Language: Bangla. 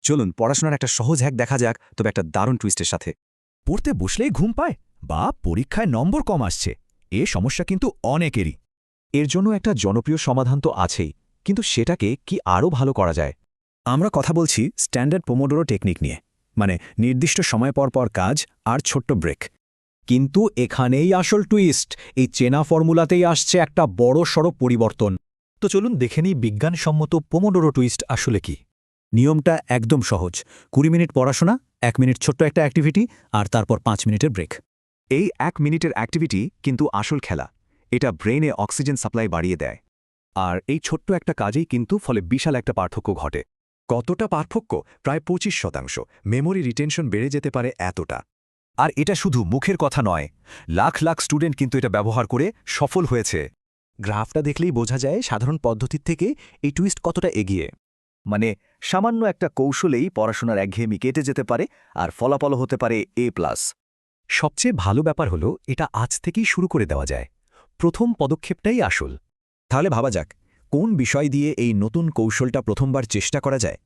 চলুন পড়াশোনার একটা সহজ হ্যাক দেখা যাক, তবে একটা দারুণ টুইস্টের সাথে। পড়তে বসলেই ঘুম পায় বা পরীক্ষায় নম্বর কম আসছে, এ সমস্যা কিন্তু অনেকেরই। এর জন্য একটা জনপ্রিয় সমাধান তো আছেই, কিন্তু সেটাকে কি আরও ভালো করা যায়? আমরা কথা বলছি স্ট্যান্ডার্ড পোমোডোরো টেকনিক নিয়ে, মানে নির্দিষ্ট সময় পর পর কাজ আর ছোট্ট ব্রেক। কিন্তু এখানেই আসল টুইস্ট, এই চেনা ফর্মুলাতেই আসছে একটা বড়সড় পরিবর্তন। তো চলুন দেখে নিই বিজ্ঞানসম্মত পোমোডোরো টুইস্ট আসলে কি। নিয়মটা একদম সহজ, ২০ মিনিট পড়াশোনা, ১ মিনিট ছোট্ট একটা অ্যাক্টিভিটি, আর তারপর ৫ মিনিটের ব্রেক। এই ১ মিনিটের অ্যাক্টিভিটি কিন্তু আসল খেলা। এটা ব্রেনে অক্সিজেন সাপ্লাই বাড়িয়ে দেয়। আর এই ছোট্ট একটা কাজেই কিন্তু ফলে বিশাল একটা পার্থক্য ঘটে। কতটা পার্থক্য? প্রায় ২৫%। মেমোরি রিটেনশন বেড়ে যেতে পারে এতটা। আর এটা শুধু মুখের কথা নয়, লাখ লাখ স্টুডেন্ট কিন্তু এটা ব্যবহার করে সফল হয়েছে। গ্রাফটা দেখলেই বোঝা যায় সাধারণ পদ্ধতির থেকে এই টুইস্ট কতটা এগিয়ে। মানে সামান্য একটা কৌশলেই পড়াশোনার একঘেয়েমি কেটে যেতে পারে, আর ফলাফল হতে পারে A+। সবচেয়ে ভালো ব্যাপার হলো এটা আজ থেকেই শুরু করে দেওয়া যায়। প্রথম পদক্ষেপটাই আসল। তাহলে ভাবা যাক, কোন বিষয় দিয়ে এই নতুন কৌশলটা প্রথমবার চেষ্টা করা যায়।